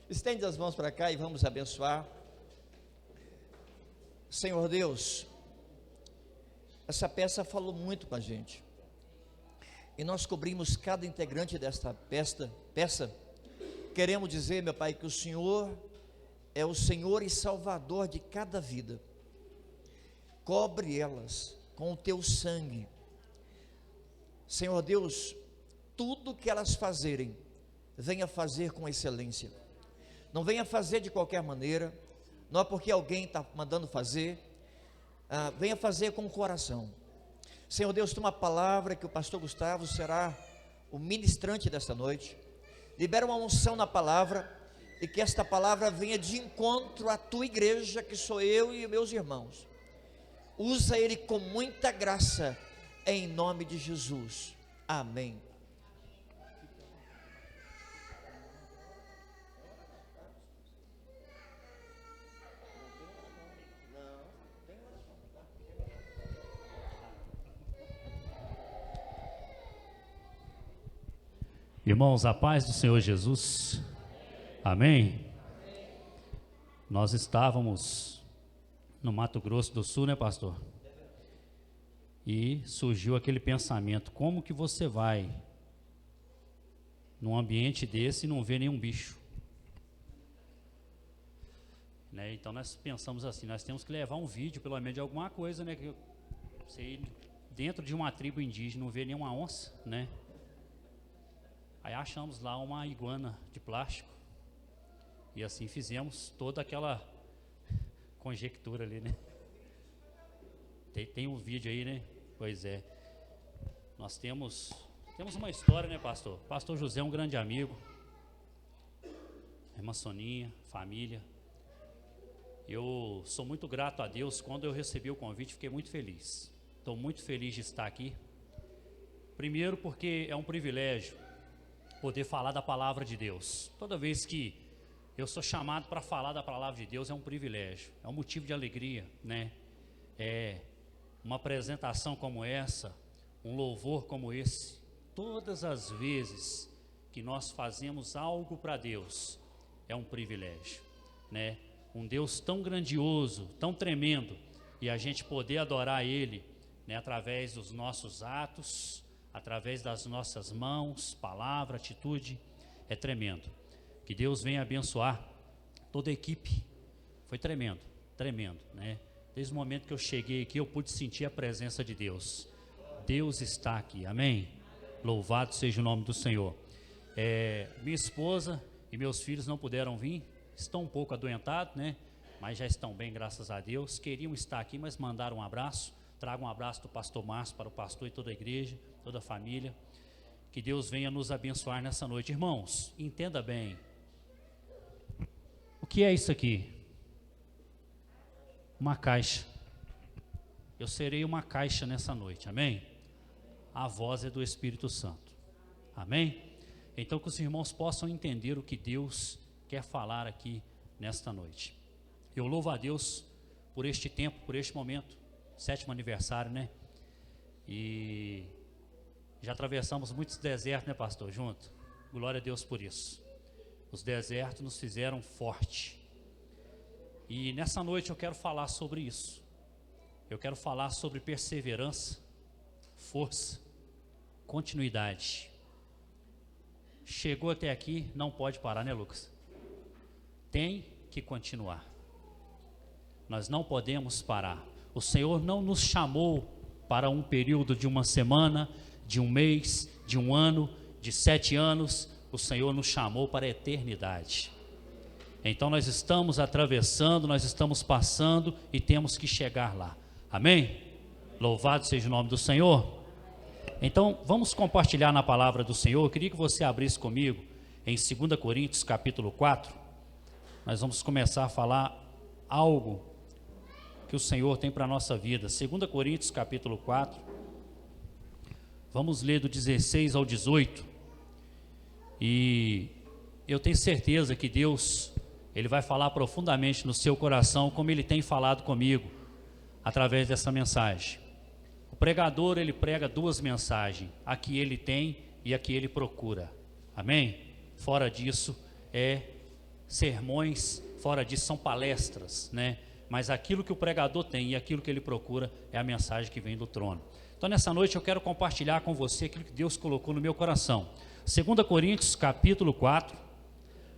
Estende as mãos para cá e vamos abençoar. Senhor Deus, essa peça falou muito com a gente, e nós cobrimos cada integrante desta peça. Queremos dizer, meu Pai, que o Senhor é o Senhor e Salvador de cada vida. Cobre elas com o teu sangue, Senhor Deus. Tudo que elas fazerem, venha fazer com excelência, não venha fazer de qualquer maneira, não é porque alguém está mandando fazer, venha fazer com o coração. Senhor Deus, tem uma palavra que o pastor Gustavo será o ministrante desta noite. Libera uma unção na palavra, e que esta palavra venha de encontro à tua igreja, que sou eu e meus irmãos. Usa ele com muita graça, em nome de Jesus, amém. Irmãos, a paz do Senhor Jesus, amém? Nós estávamos no Mato Grosso do Sul, né, pastor? E surgiu aquele pensamento: como que você vai num ambiente desse e não vê nenhum bicho? Né? Então nós pensamos assim, nós temos que levar um vídeo pelo menos de alguma coisa, né? Que você ir dentro de uma tribo indígena não vê nenhuma onça, né? Aí achamos lá uma iguana de plástico, e assim fizemos toda aquela conjectura ali, né? Tem um vídeo aí, né? Pois é. Nós temos uma história, né, pastor? Pastor José é um grande amigo, irmã Soninha, família. Eu sou muito grato a Deus. Quando eu recebi o convite, fiquei muito feliz. Estou muito feliz de estar aqui. Primeiro porque é um privilégio poder falar da palavra de Deus. Toda vez que eu sou chamado para falar da palavra de Deus, é um privilégio, é um motivo de alegria, né? É uma apresentação como essa, um louvor como esse. Todas as vezes que nós fazemos algo para Deus, é um privilégio, né? Um Deus tão grandioso, tão tremendo, e a gente poder adorar Ele, né, através dos nossos atos, através das nossas mãos, palavra, atitude, é tremendo. Que Deus venha abençoar toda a equipe. Foi tremendo, tremendo, né? Desde o momento que eu cheguei aqui, eu pude sentir a presença de Deus. Deus está aqui, amém? Louvado seja o nome do Senhor. Minha esposa e meus filhos não puderam vir, estão um pouco adoentados, né? Mas já estão bem, graças a Deus. Queriam estar aqui, mas mandaram um abraço. Trago um abraço do pastor Márcio para o pastor e toda a igreja, toda a família. Que Deus venha nos abençoar nessa noite. Irmãos, entenda bem. O que é isso aqui? Uma caixa. Eu serei uma caixa nessa noite, amém? A voz é do Espírito Santo, amém? Então que os irmãos possam entender o que Deus quer falar aqui nesta noite. Eu louvo a Deus por este tempo, por este momento. 7º aniversário, né? E já atravessamos muitos desertos, né, pastor? Junto. Glória a Deus por isso. Os desertos nos fizeram forte. E nessa noite eu quero falar sobre isso. Eu quero falar sobre perseverança, força, continuidade. Chegou até aqui, não pode parar, né, Lucas? Tem que continuar. Nós não podemos parar. O Senhor não nos chamou para um período de uma semana, de um mês, de um ano, de 7 anos. O Senhor nos chamou para a eternidade. Então nós estamos atravessando, nós estamos passando e temos que chegar lá. Amém? Louvado seja o nome do Senhor. Então vamos compartilhar na palavra do Senhor. Eu queria que você abrisse comigo em 2 Coríntios capítulo 4. Nós vamos começar a falar algo que o Senhor tem para a nossa vida. 2 Coríntios capítulo 4, vamos ler do 16 ao 18, e eu tenho certeza que Deus, Ele vai falar profundamente no seu coração, como Ele tem falado comigo, através dessa mensagem. O pregador, ele prega 2 mensagens, a que ele tem e a que ele procura, amém? Fora disso, sermões, fora disso são palestras, né? Mas aquilo que o pregador tem e aquilo que ele procura é a mensagem que vem do trono. Então nessa noite eu quero compartilhar com você aquilo que Deus colocou no meu coração. 2 Coríntios capítulo 4,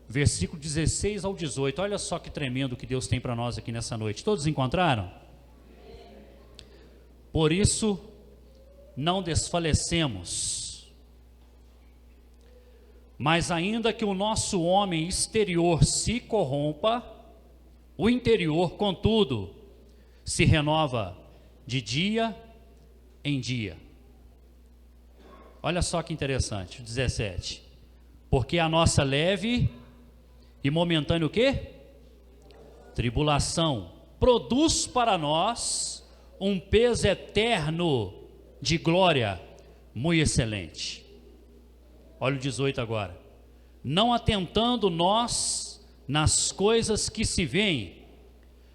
versículo 16 ao 18, olha só que tremendo que Deus tem para nós aqui nessa noite. Todos encontraram? Por isso não desfalecemos, mas ainda que o nosso homem exterior se corrompa, o interior, contudo, se renova de dia em dia. Olha só que interessante, 17. Porque a nossa leve e momentânea o quê? Tribulação produz para nós um peso eterno de glória muito excelente. Olha o 18 agora. Não atentando nós nas coisas que se veem,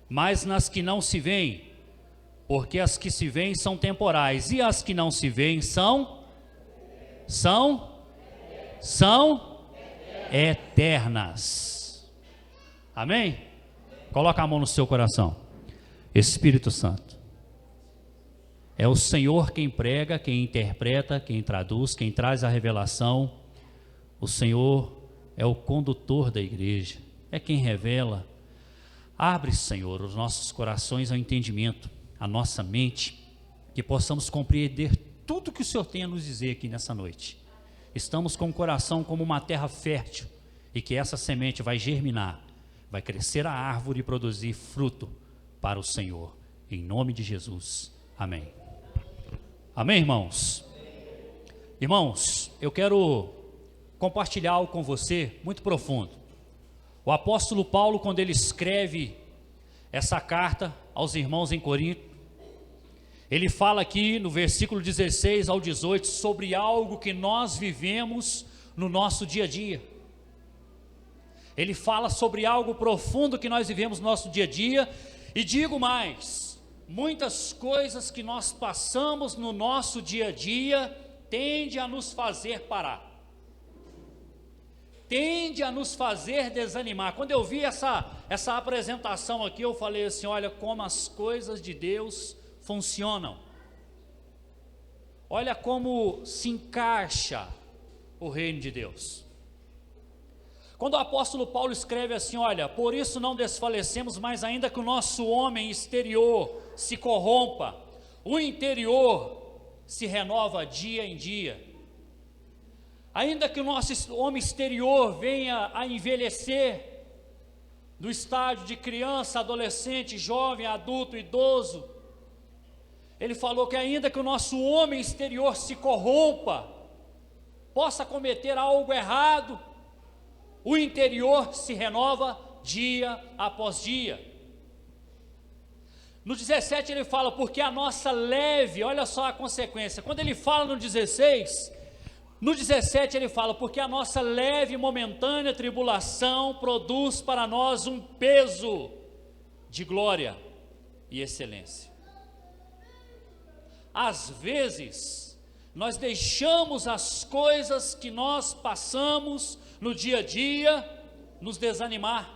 mas nas que não se veem, porque as que se veem são temporais e as que não se veem são eternas. Amém? Coloca a mão no seu coração. Espírito Santo, é o Senhor quem prega, quem interpreta, quem traduz, quem traz a revelação. O Senhor é o condutor da igreja, é quem revela. Abre, Senhor, os nossos corações ao entendimento, a nossa mente, que possamos compreender tudo que o Senhor tem a nos dizer aqui nessa noite. Estamos com o coração como uma terra fértil, e que essa semente vai germinar, vai crescer a árvore e produzir fruto para o Senhor, em nome de Jesus, amém. Amém, irmãos? Irmãos, eu quero compartilhar algo com você muito profundo. O apóstolo Paulo, quando ele escreve essa carta aos irmãos em Corinto, ele fala aqui no versículo 16 ao 18 sobre algo que nós vivemos no nosso dia a dia. Ele fala sobre algo profundo que nós vivemos no nosso dia a dia, e digo mais, muitas coisas que nós passamos no nosso dia a dia tende a nos fazer parar, tende a nos fazer desanimar. Quando eu vi essa apresentação aqui, eu falei assim, olha como as coisas de Deus funcionam, olha como se encaixa o reino de Deus. Quando o apóstolo Paulo escreve assim, olha, por isso não desfalecemos, mas ainda que o nosso homem exterior se corrompa, o interior se renova dia em dia. Ainda que o nosso homem exterior venha a envelhecer, do estágio de criança, adolescente, jovem, adulto, idoso, ele falou que ainda que o nosso homem exterior se corrompa, possa cometer algo errado, o interior se renova dia após dia. No 17 ele fala, porque a nossa leve, olha só a consequência, quando ele fala no 16, no 17 ele fala, porque a nossa leve e momentânea tribulação produz para nós um peso de glória e excelência. Às vezes, nós deixamos as coisas que nós passamos no dia a dia nos desanimar.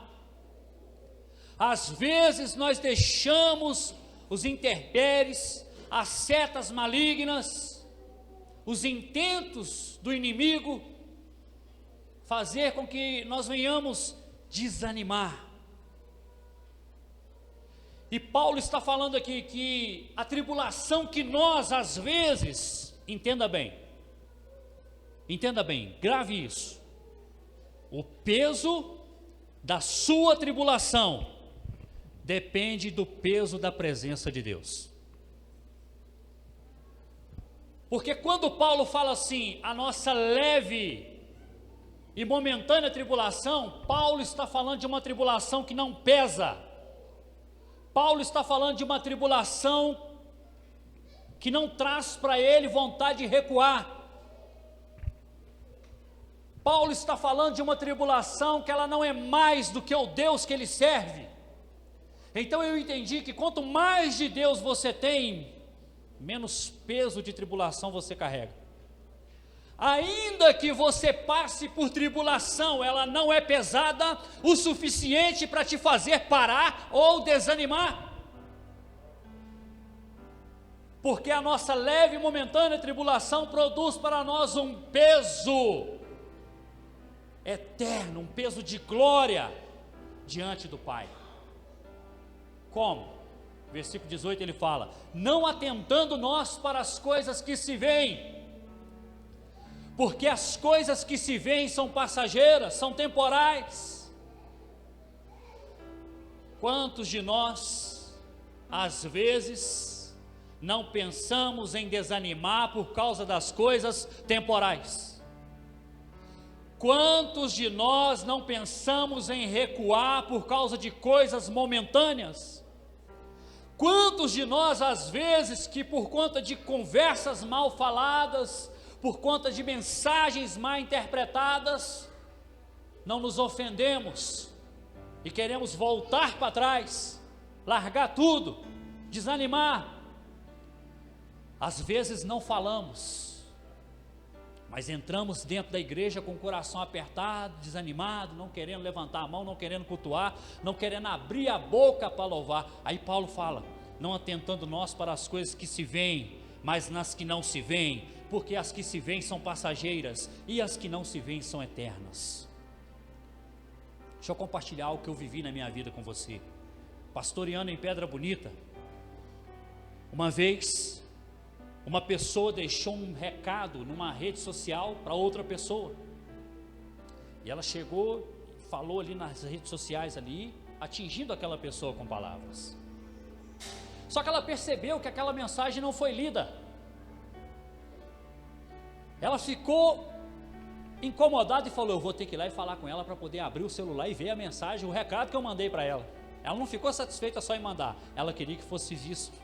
Às vezes nós deixamos os intempéries, as setas malignas, os intentos do inimigo fazer com que nós venhamos desanimar. E Paulo está falando aqui que a tribulação que nós às vezes, entenda bem, grave isso. O peso da sua tribulação depende do peso da presença de Deus. Porque quando Paulo fala assim, a nossa leve e momentânea tribulação, Paulo está falando de uma tribulação que não pesa. Paulo está falando de uma tribulação que não traz para ele vontade de recuar. Paulo está falando de uma tribulação que ela não é mais do que o Deus que ele serve. Então eu entendi que quanto mais de Deus você tem, menos peso de tribulação você carrega. Ainda que você passe por tribulação, ela não é pesada o suficiente para te fazer parar ou desanimar. Porque a nossa leve e momentânea tribulação produz para nós um peso eterno, um peso de glória diante do Pai. Como? Versículo 18 ele fala: não atentando nós para as coisas que se veem, porque as coisas que se veem são passageiras, são temporais. Quantos de nós, às vezes, não pensamos em desanimar por causa das coisas temporais? Quantos de nós não pensamos em recuar por causa de coisas momentâneas? Quantos de nós, às vezes, que por conta de conversas mal faladas, por conta de mensagens mal interpretadas, não nos ofendemos e queremos voltar para trás, largar tudo, desanimar? Às vezes não falamos, mas entramos dentro da igreja com o coração apertado, desanimado, não querendo levantar a mão, não querendo cultuar, não querendo abrir a boca para louvar. Aí Paulo fala: não atentando nós para as coisas que se veem, mas nas que não se veem, porque as que se veem são passageiras e as que não se veem são eternas. Deixa eu compartilhar algo que eu vivi na minha vida com você. Pastoreando em Pedra Bonita, uma vez, uma pessoa deixou um recado numa rede social para outra pessoa, e ela chegou, falou ali nas redes sociais ali, atingindo aquela pessoa com palavras. Só que ela percebeu que aquela mensagem não foi lida. Ela ficou incomodada e falou: eu vou ter que ir lá e falar com ela para poder abrir o celular e ver a mensagem, o recado que eu mandei para ela. Ela não ficou satisfeita só em mandar, ela queria que fosse visto.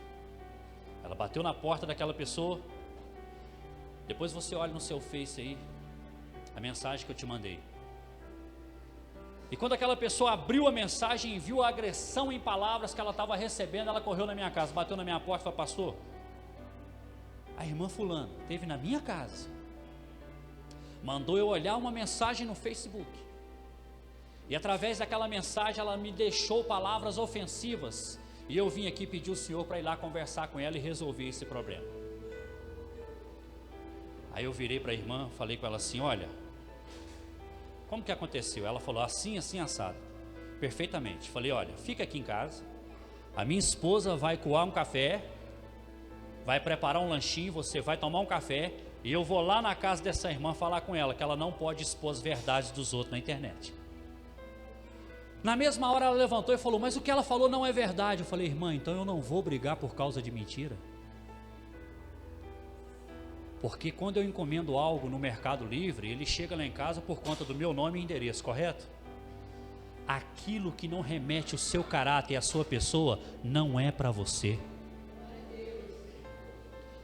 Ela bateu na porta daquela pessoa. Depois você olha no seu Face aí a mensagem que eu te mandei. E quando aquela pessoa abriu a mensagem e viu a agressão em palavras que ela estava recebendo, ela correu na minha casa, bateu na minha porta e falou: pastor, a irmã fulana esteve na minha casa, mandou eu olhar uma mensagem no Facebook, e através daquela mensagem ela me deixou palavras ofensivas, e eu vim aqui pedir o senhor para ir lá conversar com ela e resolver esse problema. Aí eu virei para a irmã, falei com ela assim: olha, como que aconteceu? Ela falou: assim, assim, assado. Perfeitamente. Falei: olha, fica aqui em casa, a minha esposa vai coar um café, vai preparar um lanchinho, você vai tomar um café, e eu vou lá na casa dessa irmã falar com ela que ela não pode expor as verdades dos outros na internet. Na mesma hora ela levantou e falou: mas o que ela falou não é verdade. Eu falei: irmã, então eu não vou brigar por causa de mentira. Porque quando eu encomendo algo no Mercado Livre, ele chega lá em casa por conta do meu nome e endereço, correto? Aquilo que não remete o seu caráter e a sua pessoa, não é para você.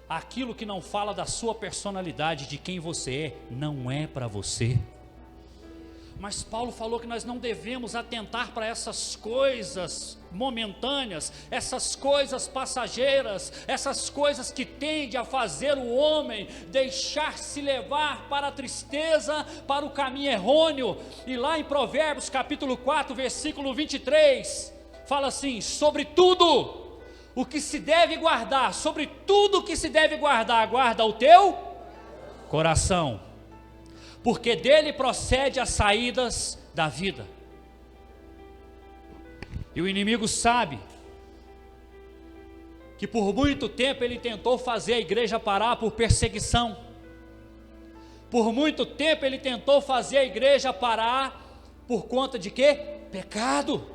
Aquilo que não fala da sua personalidade, de quem você é, não é para você. Mas Paulo falou que nós não devemos atentar para essas coisas momentâneas, essas coisas passageiras, essas coisas que tendem a fazer o homem deixar-se levar para a tristeza, para o caminho errôneo. E lá em Provérbios capítulo 4, versículo 23, fala assim: sobre tudo o que se deve guardar, sobre tudo o que se deve guardar, guarda o teu coração, porque dele procede as saídas da vida. E o inimigo sabe que por muito tempo ele tentou fazer a igreja parar por perseguição. Por muito tempo ele tentou fazer a igreja parar por conta de quê? Pecado.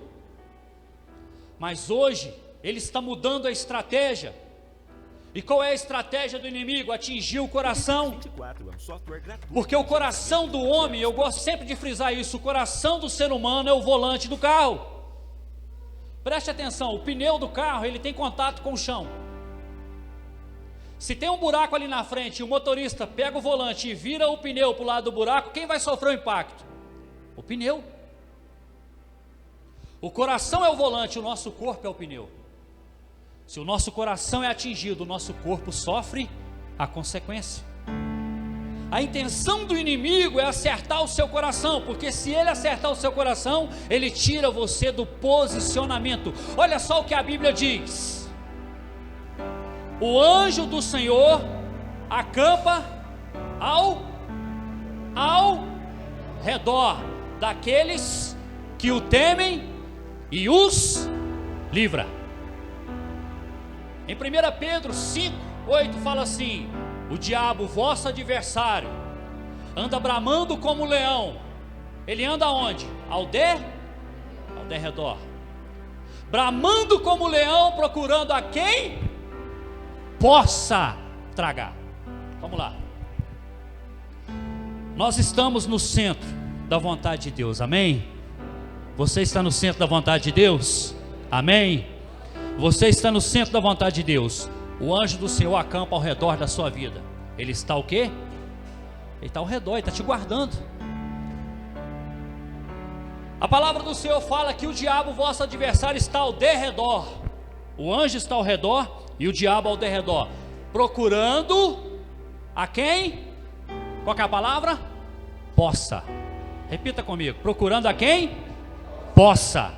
Mas hoje ele está mudando a estratégia. E qual é a estratégia do inimigo? Atingir o coração. Porque o coração do homem, eu gosto sempre de frisar isso, o coração do ser humano é o volante do carro. Preste atenção, o pneu do carro, ele tem contato com o chão. Se tem um buraco ali na frente e o motorista pega o volante e vira o pneu para o lado do buraco, quem vai sofrer o impacto? O pneu. O coração é o volante, o nosso corpo é o pneu. Se o nosso coração é atingido, o nosso corpo sofre a consequência. A intenção do inimigo é acertar o seu coração, porque se ele acertar o seu coração, ele tira você do posicionamento. Olha só o que a Bíblia diz: o anjo do Senhor acampa ao redor daqueles que o temem e os livra. Em 1 Pedro 5:8 fala assim: o diabo, vosso adversário, anda bramando como leão. Ele anda onde? Ao derredor, bramando como leão, procurando a quem possa tragar. Vamos lá. Nós estamos no centro da vontade de Deus, amém? Você está no centro da vontade de Deus? Amém? Você está no centro da vontade de Deus. O anjo do Senhor acampa ao redor da sua vida. Ele está o quê? Ele está ao redor, ele está te guardando. A palavra do Senhor fala que o diabo, vosso adversário, está ao derredor. O anjo está ao redor e o diabo ao derredor, procurando a quem? Qual que é a palavra? Possa. Repita comigo: procurando a quem? Possa.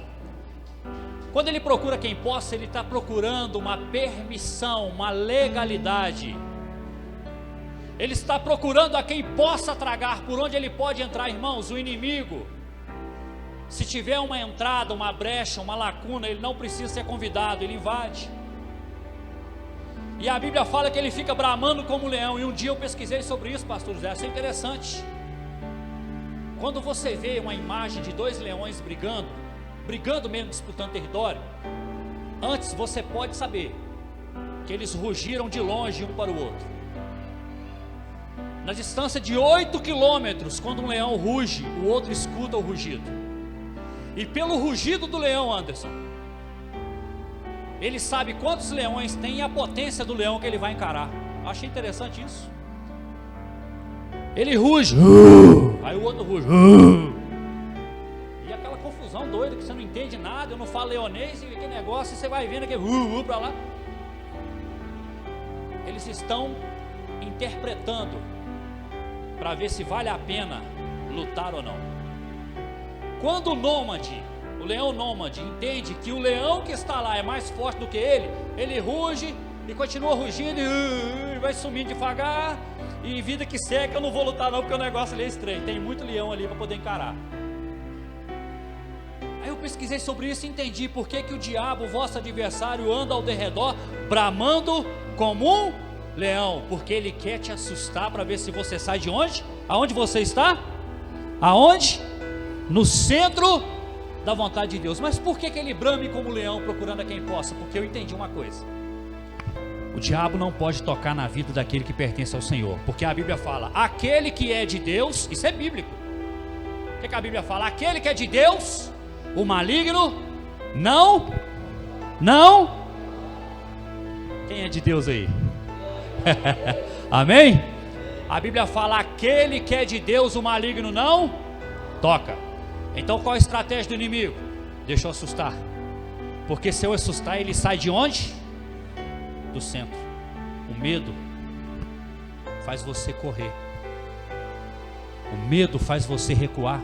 Quando ele procura quem possa, ele está procurando uma permissão, uma legalidade. Ele está procurando a quem possa tragar. Por onde ele pode entrar, irmãos? O inimigo, se tiver uma entrada, uma brecha, uma lacuna, ele não precisa ser convidado, ele invade. E a Bíblia fala que ele fica bramando como leão. E um dia eu pesquisei sobre isso, pastor José, isso é interessante. Quando você vê uma imagem de dois leões brigando mesmo, disputando território, antes você pode saber que eles rugiram de longe um para o outro. Na distância de 8 quilômetros, quando um leão ruge, o outro escuta o rugido. E pelo rugido do leão, Anderson, ele sabe quantos leões tem e a potência do leão que ele vai encarar. Achei interessante isso. Ele ruge, aí o outro ruge, e aquela confusão doida que você não entende nada. Eu não falo leonês, e aquele negócio, e você vai vendo aquele para lá. Eles estão interpretando para ver se vale a pena lutar ou não. Quando o leão nômade entende que o leão que está lá é mais forte do que ele ruge e continua rugindo e vai sumindo devagar. E vida que segue, eu não vou lutar não, porque o negócio ali é estranho, tem muito leão ali para poder encarar. Aí eu pesquisei sobre isso e entendi por que o diabo, o vosso adversário, anda ao derredor, bramando como um leão, porque ele quer te assustar para ver se você sai de onde? Aonde você está? Aonde? No centro da vontade de Deus. Mas por que ele brame como leão, procurando a quem possa? Porque eu entendi uma coisa: o diabo não pode tocar na vida daquele que pertence ao Senhor, porque a Bíblia fala, aquele que é de Deus, isso é bíblico. O que a Bíblia fala? Aquele que é de Deus, o maligno não. Quem é de Deus aí? Amém? A Bíblia fala, aquele que é de Deus, o maligno não toca. Então qual a estratégia do inimigo? Deixa eu assustar, porque se eu assustar, ele sai de onde? Do centro. O medo faz você correr, o medo faz você recuar,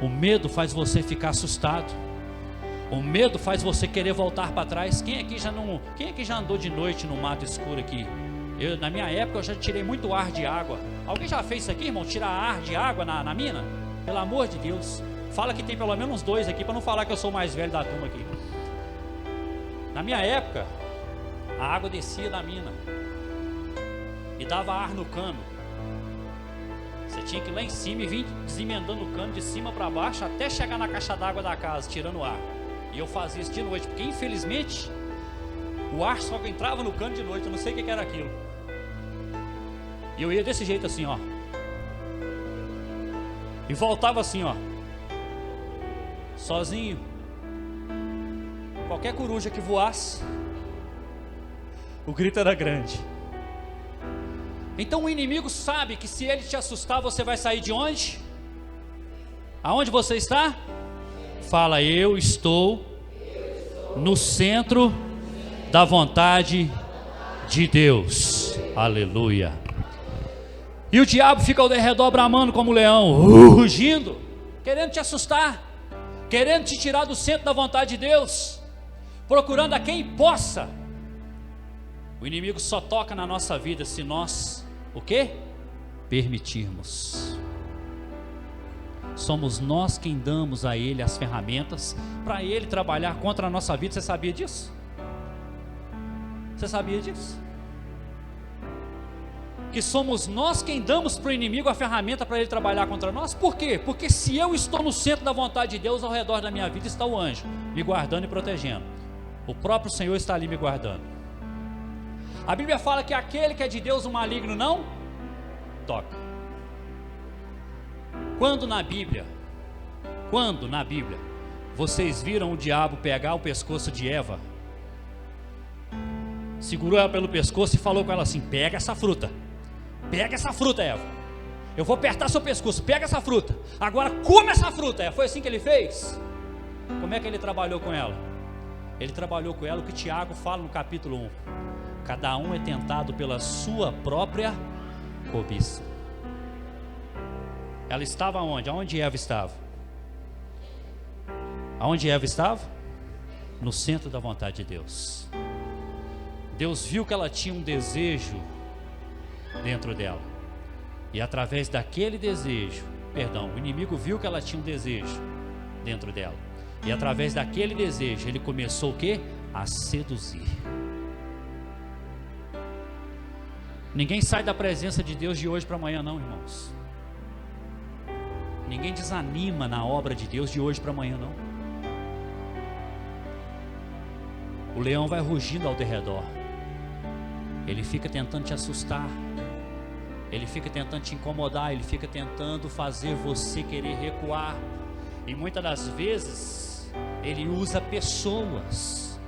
o medo faz você ficar assustado, o medo faz você querer voltar para trás. Quem aqui já andou de noite no mato escuro aqui? Na minha época eu já tirei muito ar de água. Alguém já fez isso aqui, irmão? Tirar ar de água na mina? Pelo amor de Deus, fala que tem pelo menos uns 2 aqui, para não falar que eu sou o mais velho da turma aqui. Na minha época, a água descia da mina e dava ar no cano. Você tinha que ir lá em cima e vir desemendando o cano de cima para baixo até chegar na caixa d'água da casa, tirando ar. E eu fazia isso de noite, porque infelizmente o ar só entrava no cano de noite. Eu não sei o que era aquilo. E eu ia desse jeito assim, ó, e voltava assim, ó, sozinho. Qualquer coruja que voasse, o grito era grande. Então o inimigo sabe que se ele te assustar, você vai sair de onde? Aonde você está? Fala, eu estou no centro da vontade de Deus. Aleluia. E o diabo fica ao redor bramando como um leão, rugindo, querendo te assustar, querendo te tirar do centro da vontade de Deus, procurando a quem possa. O inimigo só toca na nossa vida se nós, o quê? Permitirmos. Somos nós quem damos a ele as ferramentas para ele trabalhar contra a nossa vida. Você sabia disso? Você sabia disso? Que somos nós quem damos para o inimigo a ferramenta para ele trabalhar contra nós? Por quê? Porque se eu estou no centro da vontade de Deus, ao redor da minha vida está o anjo, me guardando e protegendo. O próprio Senhor está ali me guardando. A Bíblia fala que aquele que é de Deus, o maligno não toca. Quando na Bíblia, vocês viram o diabo pegar o pescoço de Eva, segurou ela pelo pescoço e falou com ela assim: pega essa fruta, Eva, eu vou apertar seu pescoço, pega essa fruta, agora come essa fruta. Foi assim que ele fez? Como é que ele trabalhou com ela? Ele trabalhou com ela o que Tiago fala no capítulo 1: cada um é tentado pela sua própria cobiça. Ela estava onde? Aonde Eva estava? Aonde Eva estava? No centro da vontade de Deus. Deus viu que ela tinha um desejo dentro dela, e através daquele desejo, o inimigo viu que ela tinha um desejo dentro dela, e através daquele desejo ele começou o quê? A seduzir. Ninguém sai da presença de Deus de hoje para amanhã não, irmãos. Ninguém desanima na obra de Deus de hoje para amanhã não. O leão vai rugindo ao teu redor, ele fica tentando te assustar, ele fica tentando te incomodar, ele fica tentando fazer você querer recuar, e muitas das vezes ele usa pessoas.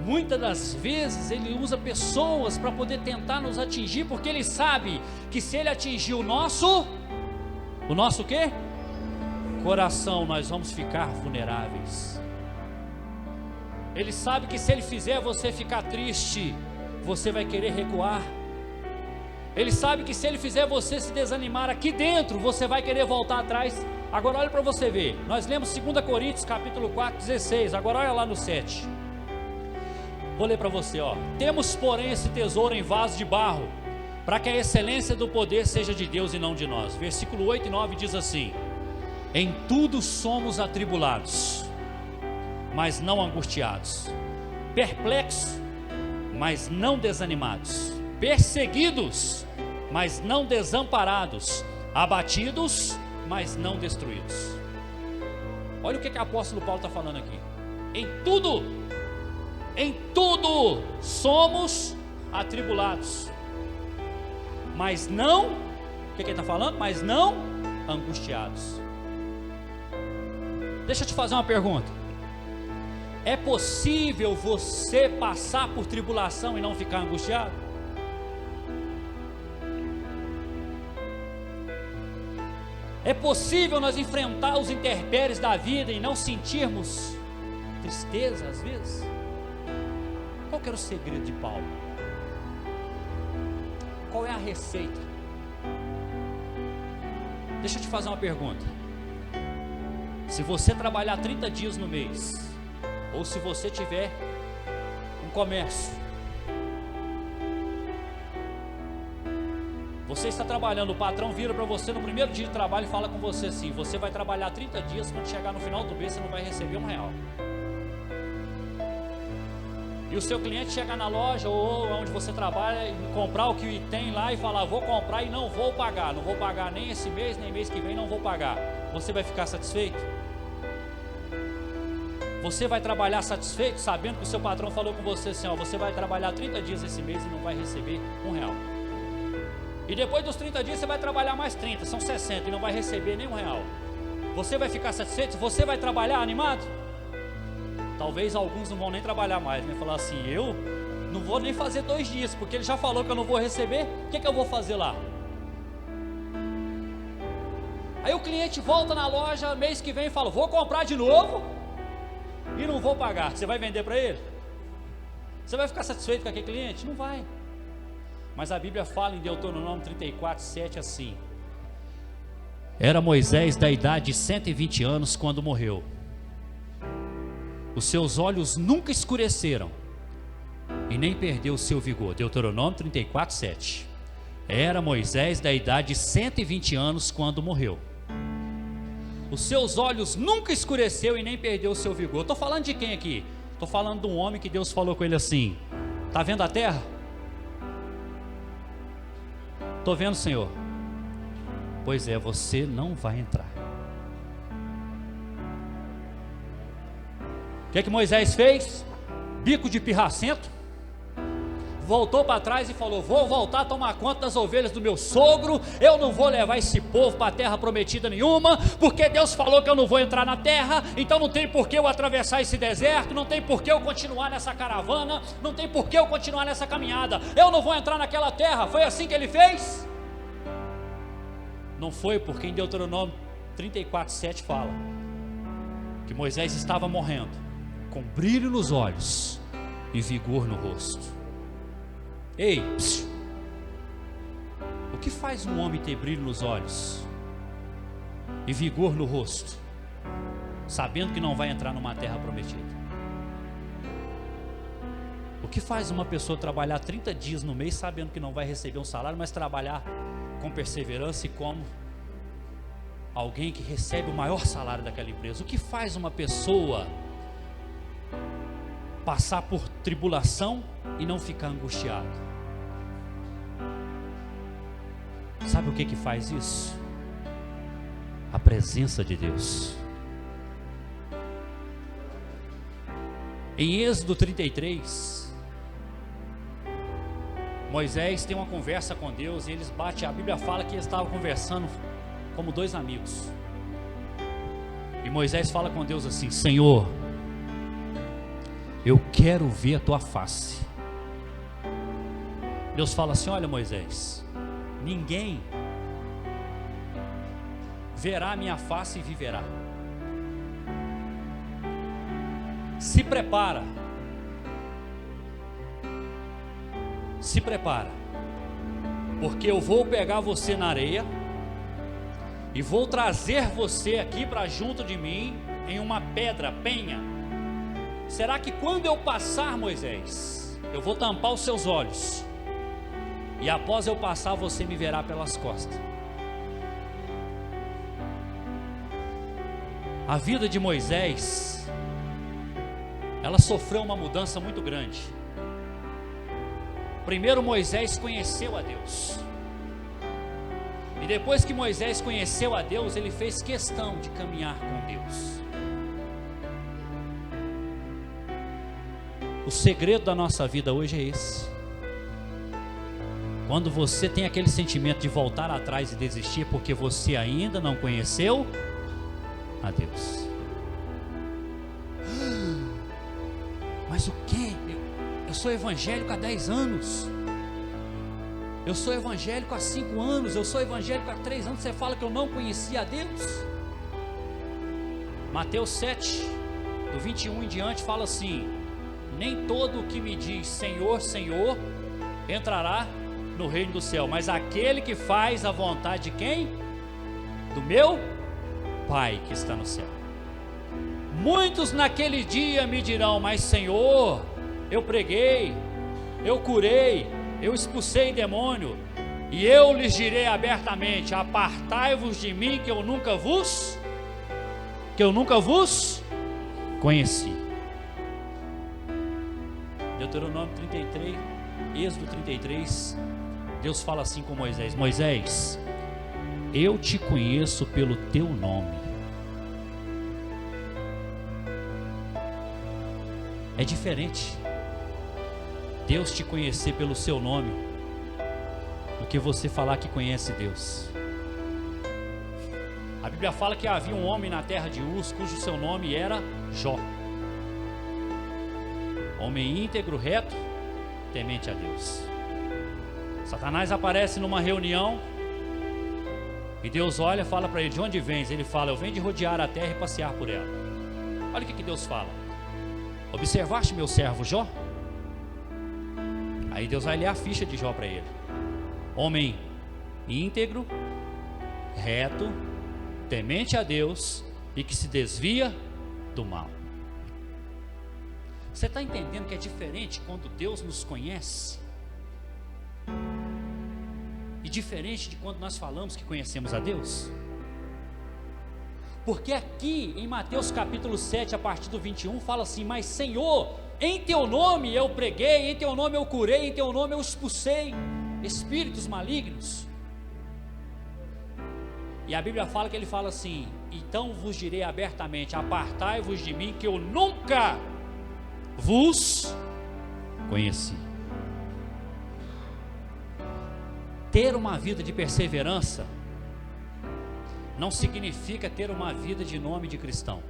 Muitas das vezes ele usa pessoas para poder tentar nos atingir, porque ele sabe que se ele atingir o nosso o quê? Coração, nós vamos ficar vulneráveis. Ele sabe que se ele fizer você ficar triste, você vai querer recuar. Ele sabe que se ele fizer você se desanimar aqui dentro, você vai querer voltar atrás. Agora olha para você ver, nós lemos 2 Coríntios capítulo 4, 16, agora olha lá no 7. Vou ler para você, ó. Temos porém esse tesouro em vaso de barro, para que a excelência do poder seja de Deus e não de nós. Versículo 8 e 9 diz assim: em tudo somos atribulados, mas não angustiados, perplexos, mas não desanimados, perseguidos, mas não desamparados, abatidos, mas não destruídos. Olha o que o apóstolo Paulo está falando aqui. Em tudo somos atribulados, mas não, o que ele está falando? Mas não angustiados. Deixa eu te fazer uma pergunta: é possível você passar por tribulação e não ficar angustiado? É possível nós enfrentar os intempéries da vida e não sentirmos tristeza às vezes? Qual que era o segredo de Paulo? Qual é a receita? Deixa eu te fazer uma pergunta. Se você trabalhar 30 dias no mês, ou se você tiver um comércio, você está trabalhando, o patrão vira para você no primeiro dia de trabalho e fala com você assim: você vai trabalhar 30 dias, quando chegar no final do mês você não vai receber R$1. E o seu cliente chegar na loja ou onde você trabalha e comprar o que tem lá e falar: vou comprar e não vou pagar nem esse mês, nem mês que vem, não vou pagar. Você vai ficar satisfeito? Você vai trabalhar satisfeito sabendo que o seu patrão falou com você assim: ó, você vai trabalhar 30 dias esse mês e não vai receber R$1. E depois dos 30 dias você vai trabalhar mais 30, são 60 e não vai receber nem R$1. Você vai ficar satisfeito? Você vai trabalhar animado? Talvez alguns não vão nem trabalhar mais, né? Falar assim: eu não vou nem fazer 2 dias, porque ele já falou que eu não vou receber, o que eu vou fazer lá? Aí o cliente volta na loja mês que vem e fala: vou comprar de novo e não vou pagar. Você vai vender para ele? Você vai ficar satisfeito com aquele cliente? Não vai. Mas a Bíblia fala em Deuteronômio 34:7 assim: era Moisés da idade de 120 anos quando morreu. Os seus olhos nunca escureceram e nem perdeu o seu vigor. Deuteronômio 34:7. Era Moisés da idade de 120 anos quando morreu. Os seus olhos nunca escureceu e nem perdeu o seu vigor. Estou falando de quem aqui? Estou falando de um homem que Deus falou com ele assim: está vendo a terra? Estou vendo, Senhor. Pois é, você não vai entrar. O que Moisés fez? Bico de pirracento. Voltou para trás e falou: vou voltar a tomar conta das ovelhas do meu sogro. Eu não vou levar esse povo para a terra prometida nenhuma, porque Deus falou que eu não vou entrar na terra. Então não tem por que eu atravessar esse deserto, não tem por que eu continuar nessa caravana, não tem por que eu continuar nessa caminhada. Eu não vou entrar naquela terra. Foi assim que ele fez? Não foi, porque em Deuteronômio 34:7 fala que Moisés estava morrendo com brilho nos olhos e vigor no rosto. Ei, o que faz um homem ter brilho nos olhos e vigor no rosto, sabendo que não vai entrar numa terra prometida? O que faz uma pessoa trabalhar 30 dias no mês, sabendo que não vai receber um salário, mas trabalhar com perseverança e como alguém que recebe o maior salário daquela empresa? O que faz uma pessoa passar por tribulação e não ficar angustiado? Sabe o que faz isso? A presença de Deus. Em Êxodo 33, Moisés tem uma conversa com Deus e eles batem. A Bíblia fala que eles estavam conversando como dois amigos. E Moisés fala com Deus assim: Senhor, eu quero ver a tua face. Deus fala assim: olha, Moisés, ninguém verá a minha face e viverá. Se prepara. Se prepara, porque eu vou pegar você na areia e vou trazer você aqui para junto de mim em uma pedra, penha. Será que quando eu passar, Moisés, eu vou tampar os seus olhos, e após eu passar você me verá pelas costas? A vida de Moisés, ela sofreu uma mudança muito grande. Primeiro Moisés conheceu a Deus, e depois que Moisés conheceu a Deus, ele fez questão de caminhar com Deus. O segredo da nossa vida hoje é esse. Quando você tem aquele sentimento de voltar atrás e desistir porque você ainda não conheceu a Deus. Mas o que? Eu sou evangélico há 10 anos. Eu sou evangélico há 5 anos. Eu sou evangélico há 3 anos. Você fala que eu não conhecia a Deus? Mateus 7, do 21 em diante, fala assim: nem todo o que me diz Senhor, Senhor entrará no reino do céu, mas aquele que faz a vontade de quem? Do meu Pai que está no céu. Muitos naquele dia me dirão: mas Senhor, eu preguei, eu curei, eu expulsei demônio. E eu lhes direi abertamente: apartai-vos de mim, que eu nunca vos conheci. Deuteronômio 33, Êxodo 33, Deus fala assim com Moisés: Moisés, eu te conheço pelo teu nome. É diferente Deus te conhecer pelo seu nome do que você falar que conhece Deus. A Bíblia fala que havia um homem na terra de Uz, cujo seu nome era Jó. Homem íntegro, reto, temente a Deus. Satanás aparece numa reunião e Deus olha e fala para ele: de onde vens? Ele fala: eu venho de rodear a terra e passear por ela. Olha o que Deus fala: observaste meu servo Jó? Aí Deus vai ler a ficha de Jó para ele. homem íntegro, reto, temente a Deus e que se desvia do mal. Você está entendendo que é diferente quando Deus nos conhece? E diferente de quando nós falamos que conhecemos a Deus? Porque aqui em Mateus capítulo 7, a partir do 21, fala assim: mas Senhor, em teu nome eu preguei, em teu nome eu curei, em teu nome eu expulsei espíritos malignos. E a Bíblia fala que ele fala assim: então vos direi abertamente, apartai-vos de mim, que eu nunca vos conheci. Ter uma vida de perseverança não significa ter uma vida de nome de cristão.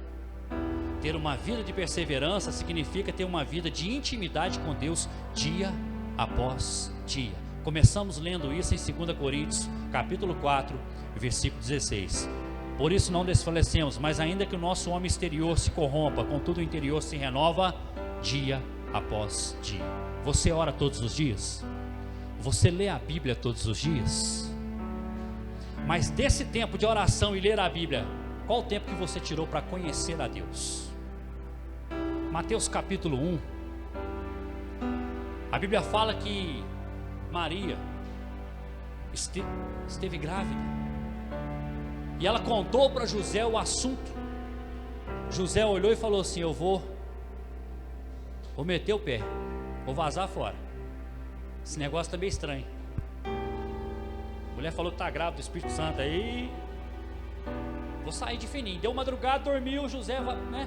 Ter uma vida de perseverança significa ter uma vida de intimidade com Deus dia após dia. Começamos lendo isso em 2 Coríntios capítulo 4, versículo 16. Por isso não desfalecemos, mas ainda que o nosso homem exterior se corrompa, contudo o interior se renova dia após dia. Você ora todos os dias? Você lê a Bíblia todos os dias? Mas desse tempo de oração e ler a Bíblia, qual o tempo que você tirou para conhecer a Deus? Mateus capítulo 1, a Bíblia fala que Maria esteve grávida, e ela contou para José o assunto. José olhou e falou assim: eu vou meter o pé, vou vazar fora, esse negócio está meio estranho. A mulher falou que está grávida do Espírito Santo, aí vou sair de fininho. Deu madrugada, dormiu, José, né?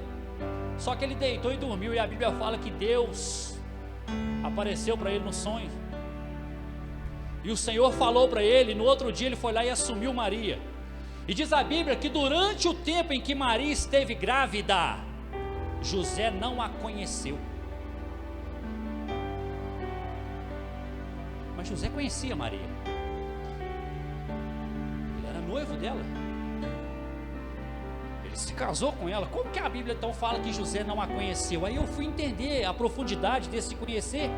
Só que ele deitou e dormiu, e a Bíblia fala que Deus apareceu para ele no sonho, e o Senhor falou para ele. No outro dia ele foi lá e assumiu Maria. E diz a Bíblia que durante o tempo em que Maria esteve grávida, José não a conheceu. Mas José conhecia Maria, ele era noivo dela, ele se casou com ela. Como que a Bíblia então fala que José não a conheceu? Aí eu fui entender a profundidade desse conhecer.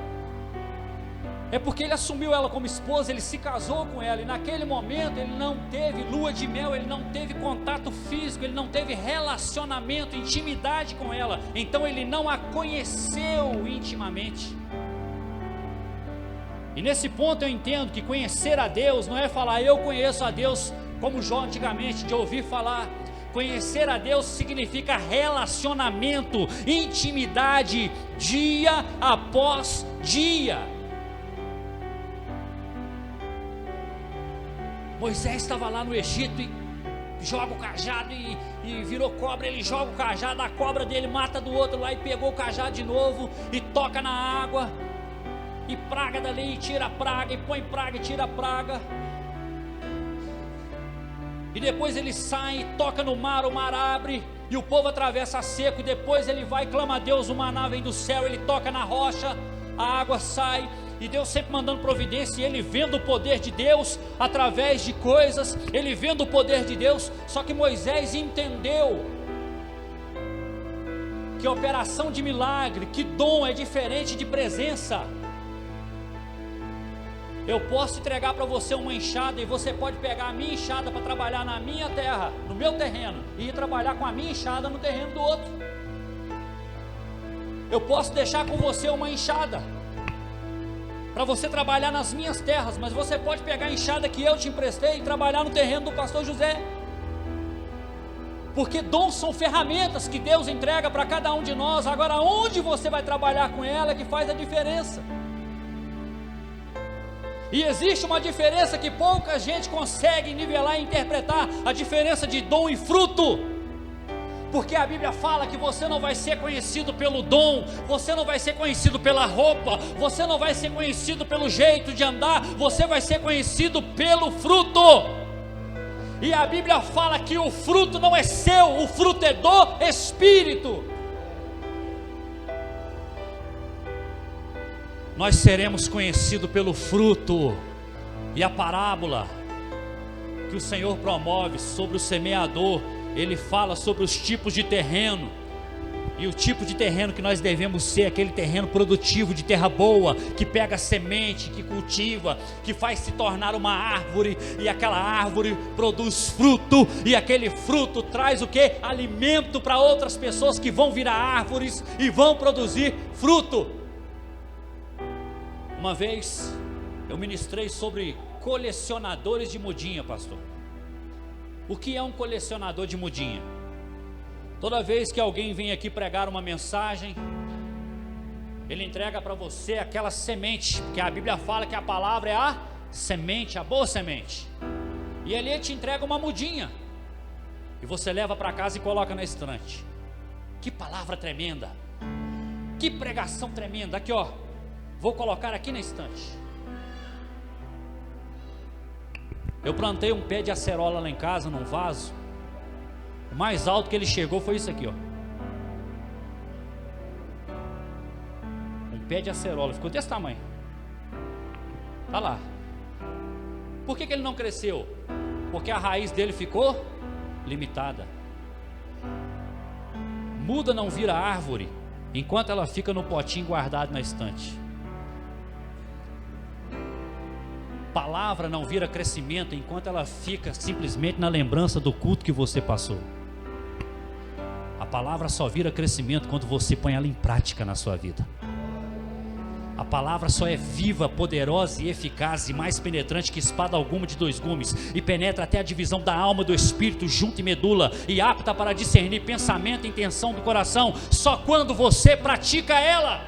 É porque ele assumiu ela como esposa, ele se casou com ela, e naquele momento ele não teve lua de mel, ele não teve contato físico, ele não teve relacionamento, intimidade com ela. Então ele não a conheceu intimamente. E nesse ponto eu entendo que conhecer a Deus não é falar eu conheço a Deus como Jó antigamente, de ouvir falar. Conhecer a Deus significa relacionamento, intimidade, dia após dia. Moisés estava lá no Egito e joga o cajado e virou cobra. Ele joga o cajado, a cobra dele mata do outro lá, e pegou o cajado de novo e toca na água, e praga dali, e tira a praga, e põe praga e tira a praga. E depois ele sai e toca no mar, o mar abre e o povo atravessa seco. E depois ele vai e clama a Deus, o maná vem do céu, ele toca na rocha, a água sai. E Deus sempre mandando providência, e ele vendo o poder de Deus através de coisas, ele vendo o poder de Deus. Só que Moisés entendeu que operação de milagre, que dom é diferente de presença. Eu posso entregar para você uma enxada, e você pode pegar a minha enxada para trabalhar na minha terra, no meu terreno, e ir trabalhar com a minha enxada no terreno do outro. Eu posso deixar com você uma enxada para você trabalhar nas minhas terras, mas você pode pegar a enxada que eu te emprestei e trabalhar no terreno do pastor José. Porque dons são ferramentas que Deus entrega para cada um de nós. Agora, onde você vai trabalhar com ela é que faz a diferença. E existe uma diferença que pouca gente consegue nivelar e interpretar: a diferença de dom e fruto. Porque a Bíblia fala que você não vai ser conhecido pelo dom, você não vai ser conhecido pela roupa, você não vai ser conhecido pelo jeito de andar, você vai ser conhecido pelo fruto. E a Bíblia fala que o fruto não é seu, o fruto é do Espírito. Nós seremos conhecidos pelo fruto. E a parábola que o Senhor promove sobre o semeador, ele fala sobre os tipos de terreno. E o tipo de terreno que nós devemos ser, aquele terreno produtivo, de terra boa, que pega semente, que cultiva, que faz se tornar uma árvore, e aquela árvore produz fruto, e aquele fruto traz o que? Alimento para outras pessoas que vão virar árvores e vão produzir fruto. Uma vez eu ministrei sobre colecionadores de mudinha, pastor. O que é um colecionador de mudinha? Toda vez que alguém vem aqui pregar uma mensagem, ele entrega para você aquela semente, porque a Bíblia fala que a palavra é a semente, a boa semente. E ele te entrega uma mudinha, e você leva para casa e coloca na estante. Que palavra tremenda, que pregação tremenda. Aqui ó, vou colocar aqui na estante. Eu plantei um pé de acerola lá em casa, num vaso. O mais alto que ele chegou foi isso aqui, ó. Um pé de acerola, ficou desse tamanho. Tá lá. Por que ele não cresceu? Porque a raiz dele ficou limitada. Muda não vira árvore enquanto ela fica no potinho guardado na estante. Palavra não vira crescimento enquanto ela fica simplesmente na lembrança do culto que você passou. A palavra só vira crescimento quando você põe ela em prática na sua vida. A palavra só é viva, poderosa e eficaz e mais penetrante que espada alguma de dois gumes, e penetra até a divisão da alma e do espírito, junto e medula, e apta para discernir pensamento e intenção do coração, só quando você pratica ela.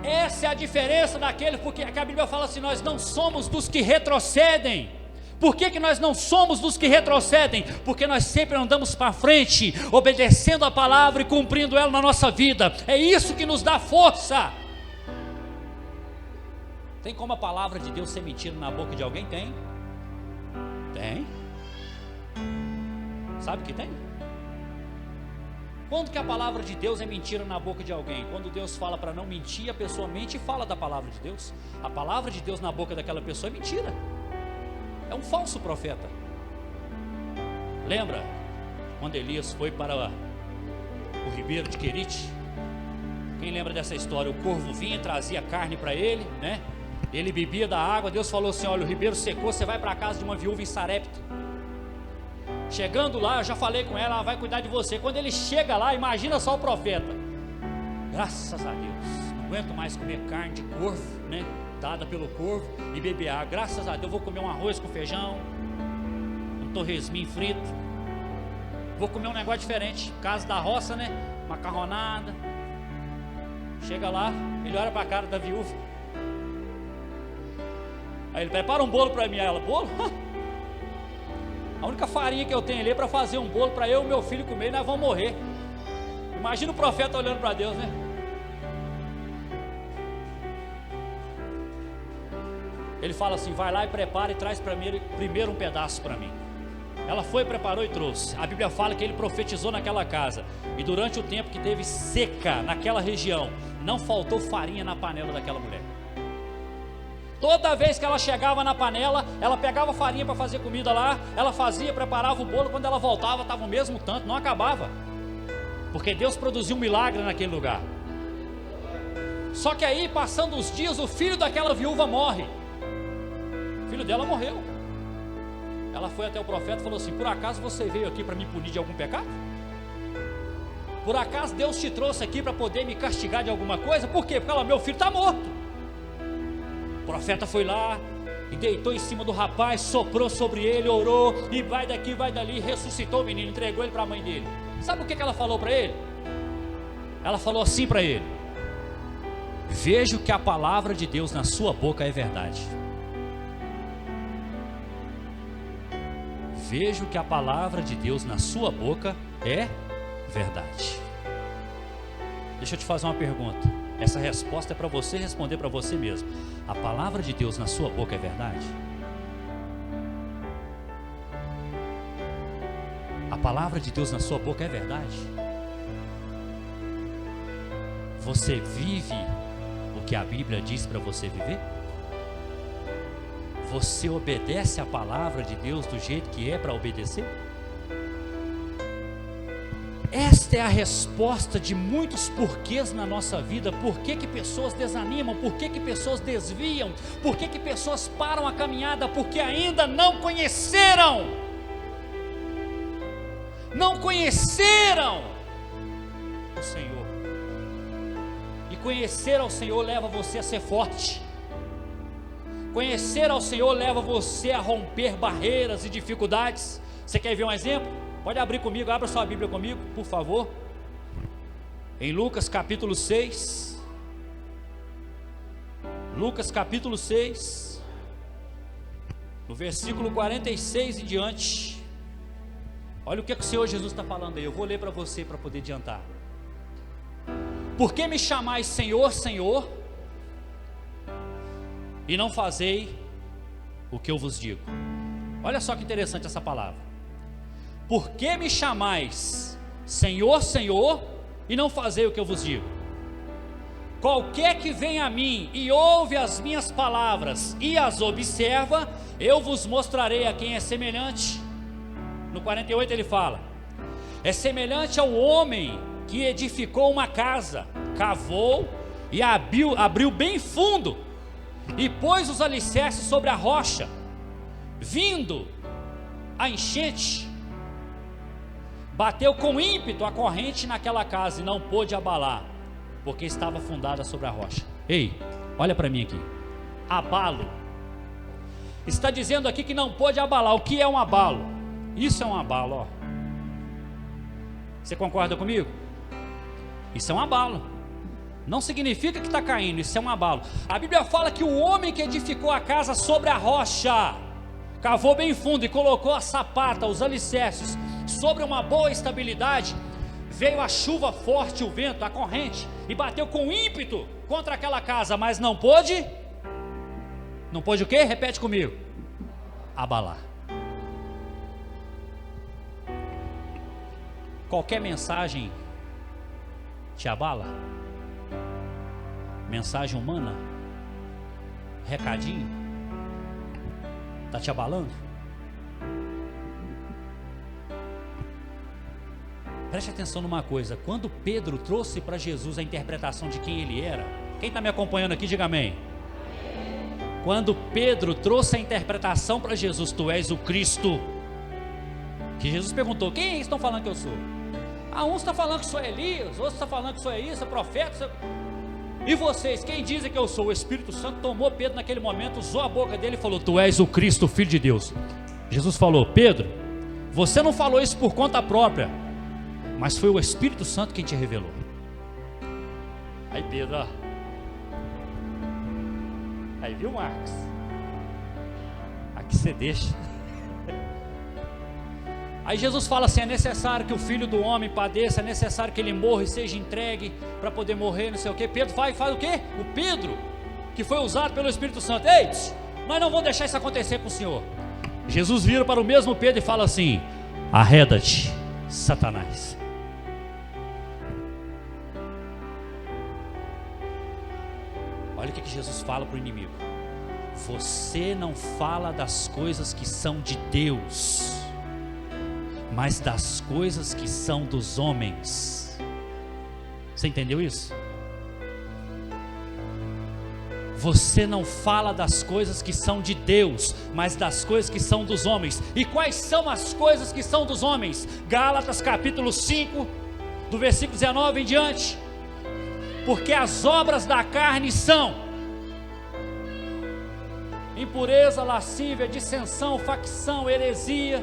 Essa é a diferença daquele, porque a Bíblia fala assim: nós não somos dos que retrocedem. Por que nós não somos dos que retrocedem? Porque nós sempre andamos para frente, obedecendo a palavra e cumprindo ela na nossa vida. É isso que nos dá força. Tem como a palavra de Deus ser mentira na boca de alguém? Tem. Tem. Sabe que tem? Quando que a palavra de Deus é mentira na boca de alguém? Quando Deus fala para não mentir, a pessoa mente e fala da palavra de Deus. A palavra de Deus na boca daquela pessoa é mentira. É um falso profeta. Lembra quando Elias foi para o ribeiro de Querite? Quem lembra dessa história? O corvo vinha e trazia carne para ele, né? Ele bebia da água. Deus falou assim: olha, o ribeiro secou, você vai para a casa de uma viúva em Sarepta. Chegando lá, eu já falei com ela, ela vai cuidar de você. Quando ele chega lá, imagina só o profeta: graças a Deus, não aguento mais comer carne de corvo, né? Dada pelo corvo, e beber água. Graças a Deus, eu vou comer um arroz com feijão, um torresminho frito. Vou comer um negócio diferente. Casa da roça, né? Macarronada. Chega lá, ele olha para a cara da viúva. Aí ele: prepara um bolo para mim. Ela: bolo? A única farinha que eu tenho ali é para fazer um bolo para eu e meu filho comer, e nós vamos morrer. Imagina o profeta olhando para Deus, né? Ele fala assim: vai lá e prepara e traz para mim primeiro um pedaço para mim. Ela foi, preparou e trouxe. A Bíblia fala que ele profetizou naquela casa, e durante o tempo que teve seca naquela região, não faltou farinha na panela daquela mulher. Toda vez que ela chegava na panela, ela pegava farinha para fazer comida lá, ela fazia, preparava o bolo. Quando ela voltava, estava o mesmo tanto, não acabava, porque Deus produziu um milagre naquele lugar. Só que aí, passando os dias, o filho daquela viúva morre. O filho dela morreu. Ela foi até o profeta e falou assim: por acaso você veio aqui para me punir de algum pecado? Por acaso Deus te trouxe aqui para poder me castigar de alguma coisa? Por quê? Porque ela: meu filho está morto. O profeta foi lá e deitou em cima do rapaz, soprou sobre ele, orou, e vai daqui, vai dali, ressuscitou o menino, entregou ele para a mãe dele. Sabe o que ela falou para ele? Ela falou assim para ele: vejo que a palavra de Deus na sua boca é verdade. Vejo que a palavra de Deus na sua boca é verdade. Deixa eu te fazer uma pergunta. Essa resposta é para você responder para você mesmo. A palavra de Deus na sua boca é verdade? A palavra de Deus na sua boca é verdade? Você vive o que a Bíblia diz para você viver? Você obedece a palavra de Deus do jeito que é para obedecer? Esta é a resposta de muitos porquês na nossa vida. Por que que pessoas desanimam? Por que que pessoas desviam? Por que que pessoas param a caminhada? Porque ainda não conheceram. Não conheceram o Senhor. E conhecer ao Senhor leva você a ser forte. Conhecer ao Senhor leva você a romper barreiras e dificuldades. Você quer ver um exemplo? Pode abrir comigo, abra sua Bíblia comigo, por favor. Em Lucas capítulo 6. Lucas capítulo 6. No versículo 46 em diante. Olha o que o Senhor Jesus está falando aí. Eu vou ler para você para poder adiantar. Por que me chamais Senhor, Senhor, e não fazei o que eu vos digo? Olha só que interessante essa palavra. Por que me chamais Senhor, Senhor, e não fazei o que eu vos digo? Qualquer que vem a mim e ouve as minhas palavras e as observa, eu vos mostrarei a quem é semelhante. No 48 ele fala: é semelhante ao homem que edificou uma casa, cavou e abriu bem fundo, e pôs os alicerces sobre a rocha. Vindo a enchente, bateu com ímpeto a corrente naquela casa e não pôde abalar, porque estava fundada sobre a rocha. Ei, olha para mim aqui. Abalo. Está dizendo aqui que não pôde abalar. O que é um abalo? Isso é um abalo, ó. Você concorda comigo? Isso é um abalo. Não significa que está caindo, isso é um abalo. A Bíblia fala que o homem que edificou a casa sobre a rocha, cavou bem fundo e colocou a sapata, os alicerces, sobre uma boa estabilidade, veio a chuva forte, o vento, a corrente, e bateu com ímpeto contra aquela casa, mas não pôde. Não pôde o quê? Repete comigo. Abalar. Qualquer mensagem te abala? Mensagem humana? Recadinho? Está te abalando? Preste atenção numa coisa. Quando Pedro trouxe para Jesus a interpretação de quem ele era, quem está me acompanhando aqui, diga amém. Quando Pedro trouxe a interpretação para Jesus, tu és o Cristo, que Jesus perguntou: quem estão falando que eu sou? Uns estão falando que sou Elias, outros estão falando que sou isso, é profeta. E vocês, quem dizem que eu sou? O Espírito Santo tomou Pedro naquele momento, usou a boca dele e falou: tu és o Cristo, Filho de Deus. Jesus falou: Pedro, você não falou isso por conta própria, mas foi o Espírito Santo quem te revelou. Aí Pedro, ó. Aí viu, Marcos? Aqui você deixa. Aí Jesus fala assim: é necessário que o Filho do Homem padeça, é necessário que ele morra e seja entregue para poder morrer, não sei o que. Pedro faz o quê? O Pedro, que foi usado pelo Espírito Santo: ei, nós não vamos deixar isso acontecer com o Senhor. Jesus vira para o mesmo Pedro e fala assim: arreda-te, Satanás. Olha o que Jesus fala para o inimigo: você não fala das coisas que são de Deus, mas das coisas que são dos homens. Você entendeu isso? Você não fala das coisas que são de Deus, mas das coisas que são dos homens. E quais são as coisas que são dos homens? Gálatas capítulo 5, do versículo 19 em diante. Porque as obras da carne são impureza, lascívia, dissensão, facção, heresia,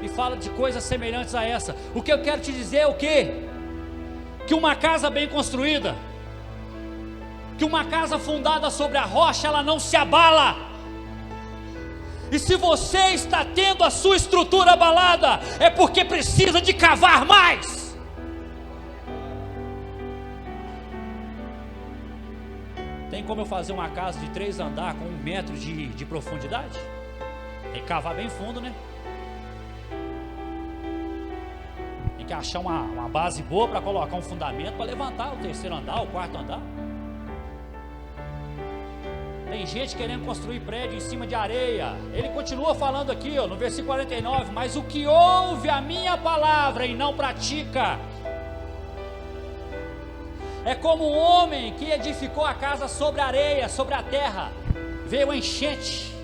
e fala de coisas semelhantes a essa. O que eu quero te dizer é o quê? Que uma casa bem construída, que uma casa fundada sobre a rocha, ela não se abala. E se você está tendo a sua estrutura abalada, é porque precisa de cavar mais. Tem como eu fazer uma casa de 3 andares com 1 metro de profundidade? Tem que cavar bem fundo, né? Tem que achar uma base boa para colocar um fundamento para levantar o 3º andar, o 4º andar. Tem gente querendo construir prédio em cima de areia. Ele continua falando aqui, no versículo 49, mas o que ouve a minha palavra e não pratica, é como um homem que edificou a casa sobre a areia, sobre a terra. Veio a enchente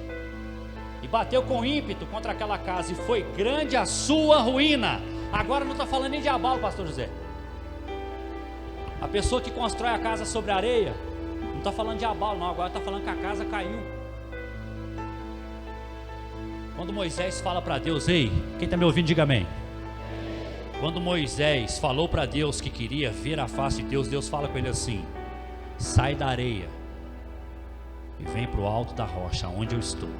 e bateu com ímpeto contra aquela casa, e foi grande a sua ruína. Agora não está falando nem de abalo, pastor José. A pessoa que constrói a casa sobre a areia, não está falando de abalo não, agora está falando que a casa caiu. Quando Moisés fala para Deus, ei, quem está me ouvindo diga amém. Quando Moisés falou para Deus que queria ver a face de Deus, Deus fala com ele assim: sai da areia e vem para o alto da rocha onde eu estou.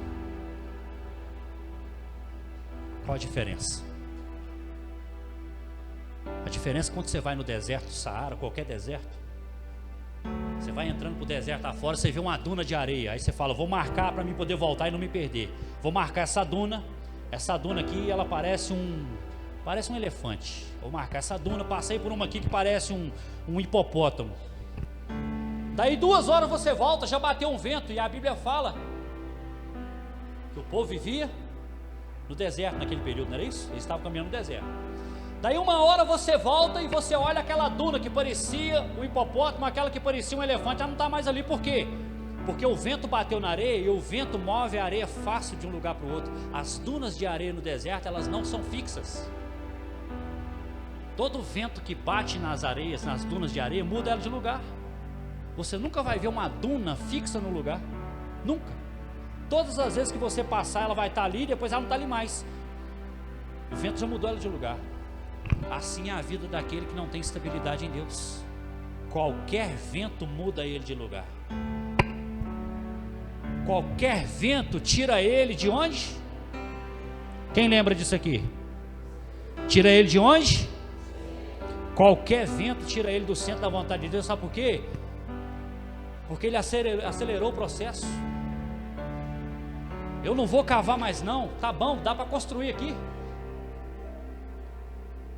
Qual a diferença? A diferença é quando você vai no deserto do Saara, qualquer deserto, você vai entrando para o deserto afora, você vê uma duna de areia, aí você fala, vou marcar para mim poder voltar e não me perder. Vou marcar essa duna aqui, ela parece um elefante. Vou marcar essa duna, passei por uma aqui que parece um hipopótamo. Daí 2 horas você volta, já bateu um vento, e a Bíblia fala que o povo vivia no deserto naquele período, não era isso? Eles estavam caminhando no deserto. Daí 1 hora você volta e você olha aquela duna que parecia um hipopótamo, aquela que parecia um elefante, ela não está mais ali. Por quê? Porque o vento bateu na areia, e o vento move a areia fácil de um lugar para o outro. As dunas de areia no deserto, elas não são fixas. Todo vento que bate nas areias, nas dunas de areia, muda ela de lugar. Você nunca vai ver uma duna fixa no lugar, nunca. Todas as vezes que você passar, ela vai estar ali, e depois ela não está ali mais. O vento já mudou ela de lugar. Assim é a vida daquele que não tem estabilidade em Deus. Qualquer vento muda ele de lugar. Qualquer vento tira ele de onde? Quem lembra disso aqui? Tira ele de onde? Qualquer vento tira ele do centro da vontade de Deus. Sabe por quê? Porque ele acelerou o processo. Eu não vou cavar mais não, tá bom, dá para construir aqui.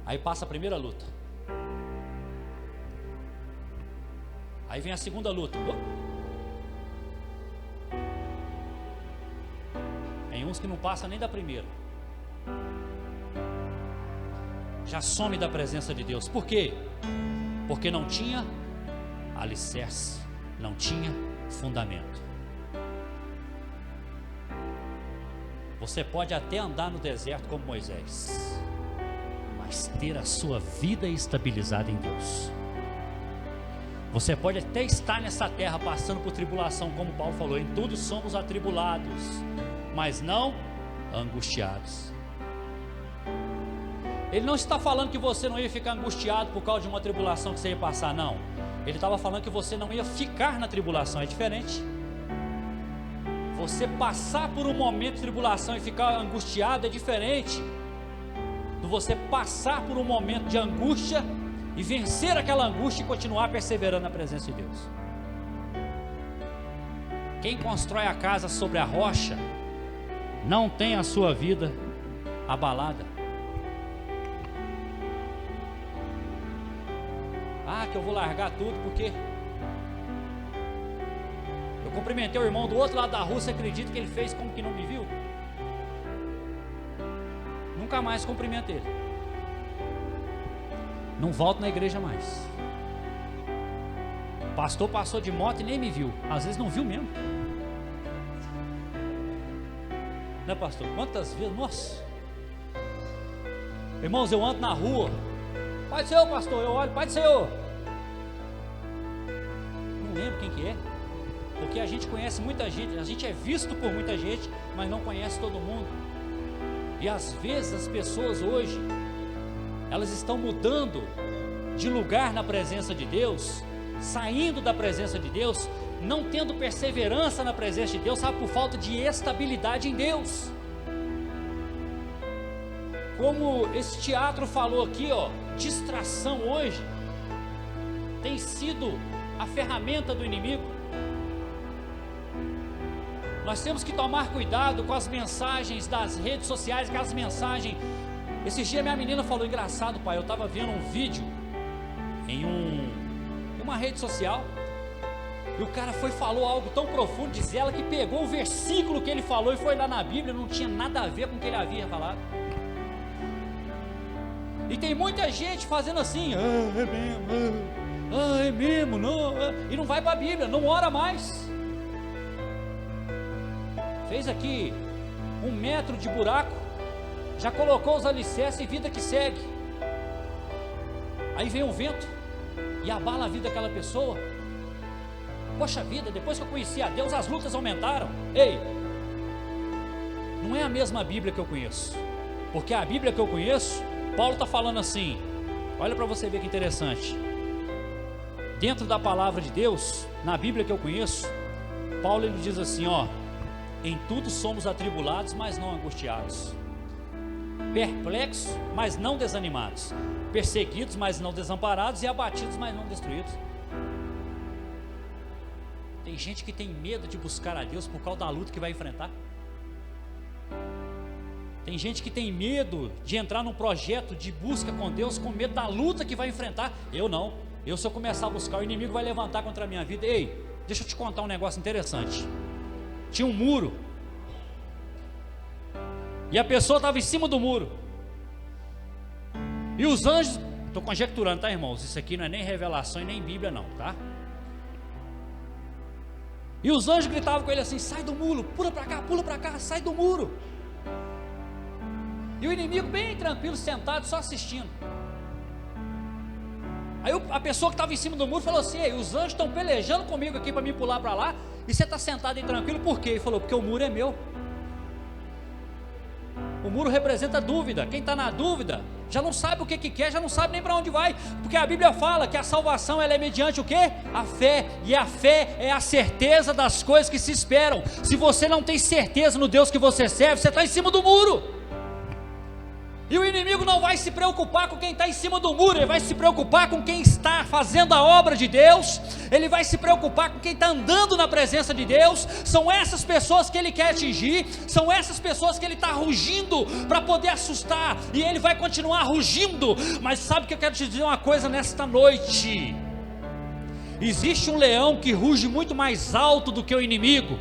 Aí passa a primeira luta. Aí vem a segunda luta. Tem uns que não passam nem da primeira. Já some da presença de Deus. Por quê? Porque não tinha alicerce, não tinha fundamento. Você pode até andar no deserto como Moisés, mas ter a sua vida estabilizada em Deus. Você pode até estar nessa terra passando por tribulação, como Paulo falou, em tudo somos atribulados, mas não angustiados. Ele não está falando que você não ia ficar angustiado por causa de uma tribulação que você ia passar, não. Ele estava falando que você não ia ficar na tribulação, é diferente. Você passar por um momento de tribulação e ficar angustiado é diferente do você passar por um momento de angústia e vencer aquela angústia e continuar perseverando na presença de Deus. Quem constrói a casa sobre a rocha não tem a sua vida abalada. Ah, que eu vou largar tudo porque eu cumprimentei o irmão do outro lado da rua. Você acredita que ele fez como que não me viu? Nunca mais cumprimento ele. Não volto na igreja mais. O pastor passou de moto e nem me viu. Às vezes não viu mesmo. Né, pastor? Quantas vezes? Nossa. Irmãos, eu ando na rua. Pai do Senhor, pastor. Eu olho, Pai do Senhor. Não lembro quem que é. Porque a gente conhece muita gente. A gente é visto por muita gente, mas não conhece todo mundo. E às vezes as pessoas hoje, elas estão mudando de lugar na presença de Deus, saindo da presença de Deus, não tendo perseverança na presença de Deus, sabe, por falta de estabilidade em Deus. Como esse teatro falou aqui, distração hoje tem sido a ferramenta do inimigo. Nós temos que tomar cuidado com as mensagens das redes sociais, aquelas mensagens. Esses dias minha menina falou, engraçado, pai, eu estava vendo um vídeo em uma rede social, E o cara falou algo tão profundo, diz ela, que pegou o versículo que ele falou e foi lá na Bíblia, não tinha nada a ver com o que ele havia falado. E tem muita gente fazendo assim, é mesmo, não, e não vai para a Bíblia, não ora mais. Fez aqui 1 metro de buraco, já colocou os alicerces e vida que segue. Aí vem um vento e abala a vida daquela pessoa. Poxa vida, depois que eu conheci a Deus, as lutas aumentaram. Ei, não é a mesma Bíblia que eu conheço, porque a Bíblia que eu conheço, Paulo está falando assim, olha para você ver que interessante, dentro da palavra de Deus, na Bíblia que eu conheço, Paulo ele diz assim, ó, em tudo somos atribulados, mas não angustiados, perplexos, mas não desanimados, perseguidos, mas não desamparados, e abatidos, mas não destruídos. Tem gente que tem medo de buscar a Deus por causa da luta que vai enfrentar. Tem gente que tem medo de entrar num projeto de busca com Deus com medo da luta que vai enfrentar. Eu não. Se eu começar a buscar, o inimigo vai levantar contra a minha vida. Ei, deixa eu te contar um negócio interessante. Tinha um muro e a pessoa estava em cima do muro. E os anjos, estou conjecturando, tá, irmãos? Isso aqui não é nem revelação e nem Bíblia não, tá? E os anjos gritavam com ele assim, sai do muro, pula para cá, sai do muro. E o inimigo bem tranquilo, sentado, só assistindo. Aí a pessoa que estava em cima do muro falou assim, ei, os anjos estão pelejando comigo aqui para me pular para lá, e você está sentado aí tranquilo, por quê? Ele falou, porque o muro é meu. O muro representa dúvida. Quem está na dúvida já não sabe o que quer, já não sabe nem para onde vai, porque a Bíblia fala que a salvação ela é mediante o quê? A fé, e a fé é a certeza das coisas que se esperam. Se você não tem certeza no Deus que você serve, você está em cima do muro. E o inimigo não vai se preocupar com quem está em cima do muro, ele vai se preocupar com quem está fazendo a obra de Deus, ele vai se preocupar com quem está andando na presença de Deus. São essas pessoas que ele quer atingir, são essas pessoas que ele está rugindo para poder assustar, e ele vai continuar rugindo. Mas sabe o que eu quero te dizer uma coisa nesta noite? Existe um leão que ruge muito mais alto do que o inimigo.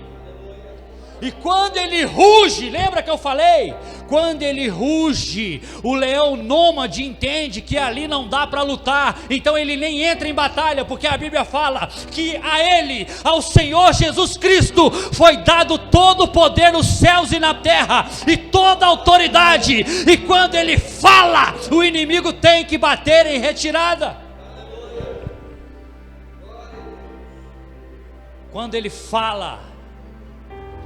E quando ele ruge, lembra que eu falei? Quando ele ruge, o leão nômade entende que ali não dá para lutar, então ele nem entra em batalha, porque a Bíblia fala que a ele, ao Senhor Jesus Cristo, foi dado todo o poder nos céus e na terra, e toda a autoridade, e quando ele fala, o inimigo tem que bater em retirada. Quando ele fala,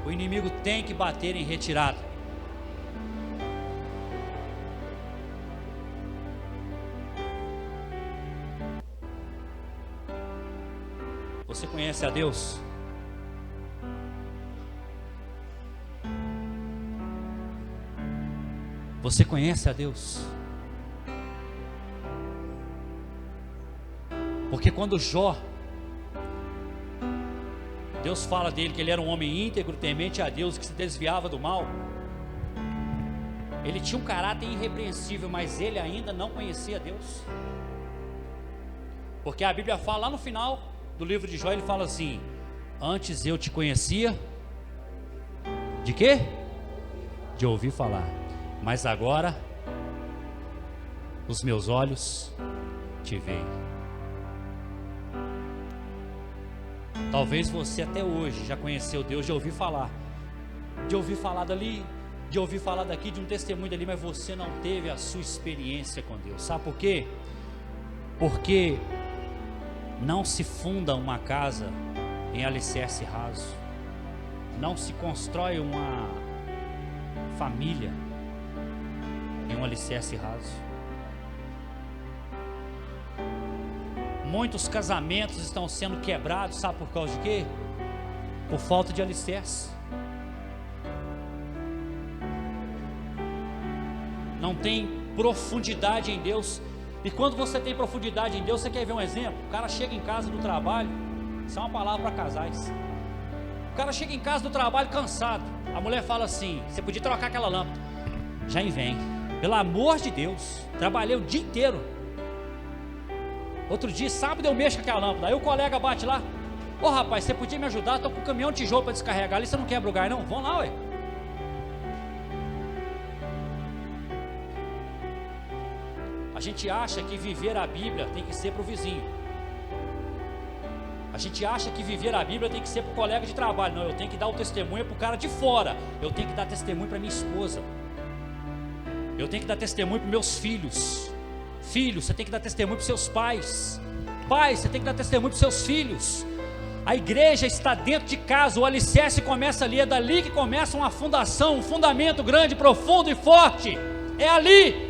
o inimigo tem que bater em retirada. Você conhece a Deus? Você conhece a Deus? Porque quando Jó, Deus fala dele que ele era um homem íntegro, temente a Deus, que se desviava do mal. Ele tinha um caráter irrepreensível, mas ele ainda não conhecia Deus. Porque a Bíblia fala lá no final do livro de Jó, ele fala assim: antes eu te conhecia, de quê? De ouvir falar, mas agora os meus olhos te veem. Talvez você até hoje já conheceu Deus de ouvir falar dali, de ouvir falar daqui, de um testemunho dali, mas você não teve a sua experiência com Deus. Sabe por quê? Porque não se funda uma casa em alicerce raso, não se constrói uma família em um alicerce raso. Muitos casamentos estão sendo quebrados, sabe por causa de quê? Por falta de alicerce. Não tem profundidade em Deus. E quando você tem profundidade em Deus, você quer ver um exemplo? O cara chega em casa do trabalho, isso é uma palavra para casais. O cara chega em casa do trabalho cansado, a mulher fala assim: você podia trocar aquela lâmpada. Já vem, pelo amor de Deus, trabalhei o dia inteiro. Outro dia, sábado, eu mexo com aquela lâmpada. Aí o colega bate lá: Ô rapaz, você podia me ajudar? Estou com um caminhão de tijolo para descarregar ali, você não quebra o gás não? Vamos lá, ué. A gente acha que viver a Bíblia tem que ser para o vizinho. A gente acha que viver a Bíblia tem que ser para o colega de trabalho. Não, eu tenho que dar o testemunho para o cara de fora. Eu tenho que dar testemunho para minha esposa. Eu tenho que dar testemunho para meus filhos. Filhos, você tem que dar testemunho para seus pais. Pais, você tem que dar testemunho para seus filhos. A igreja está dentro de casa. O alicerce começa ali. É dali que começa uma fundação, um fundamento grande, profundo e forte. É ali.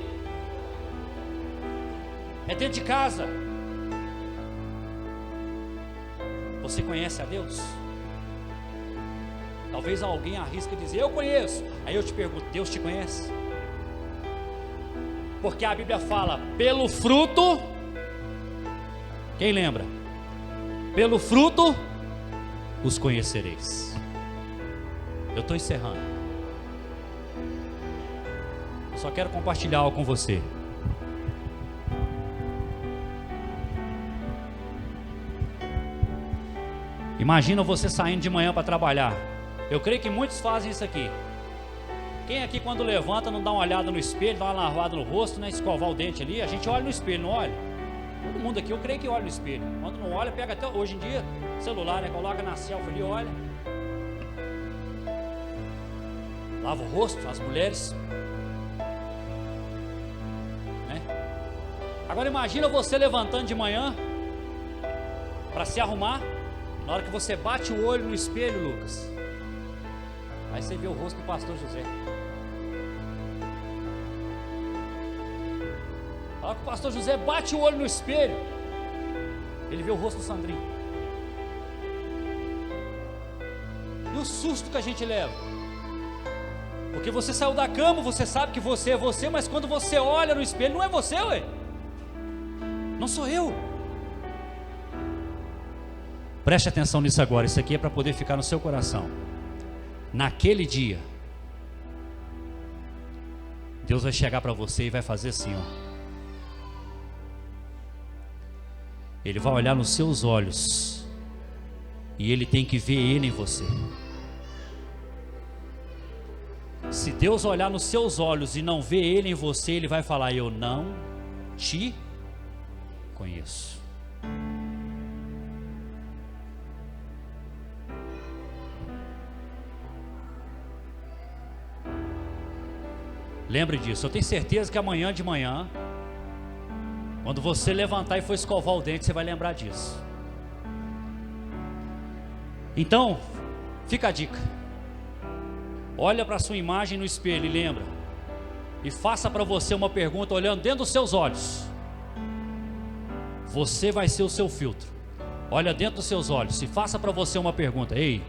É dentro de casa. Você conhece a Deus? Talvez alguém arrisque dizer, eu conheço. Aí eu te pergunto, Deus te conhece? Porque a Bíblia fala, pelo fruto, quem lembra? Pelo fruto os conhecereis. Eu estou encerrando. Eu só quero compartilhar algo com você. Imagina você saindo de manhã para trabalhar. Eu creio que muitos fazem isso aqui. Quem aqui quando levanta não dá uma olhada no espelho, dá uma lavada no rosto, né, escovar o dente ali? A gente olha no espelho, não olha? Todo mundo aqui eu creio que olha no espelho. Quando não olha, pega até hoje em dia celular, né, coloca na selfie ali, olha. Lava o rosto, as mulheres, né? Agora imagina você levantando de manhã para se arrumar. Na hora que você bate o olho no espelho, Lucas, aí você vê o rosto do pastor José. Na hora que o pastor José bate o olho no espelho, ele vê o rosto do Sandrinho. E o susto que a gente leva, porque você saiu da cama, você sabe que você é você, mas quando você olha no espelho, não é você, ué. Não sou eu. Preste atenção nisso agora, isso aqui é para poder ficar no seu coração. Naquele dia, Deus vai chegar para você e vai fazer assim, ó. Ele vai olhar nos seus olhos e Ele tem que ver Ele em você. Se Deus olhar nos seus olhos e não ver Ele em você, Ele vai falar, eu não te conheço. Lembre disso, eu tenho certeza que amanhã de manhã, quando você levantar e for escovar o dente, você vai lembrar disso. Então, fica a dica. Olha para a sua imagem no espelho e lembra. E faça para você uma pergunta olhando dentro dos seus olhos. Você vai ser o seu filtro. Olha dentro dos seus olhos e faça para você uma pergunta. Ei,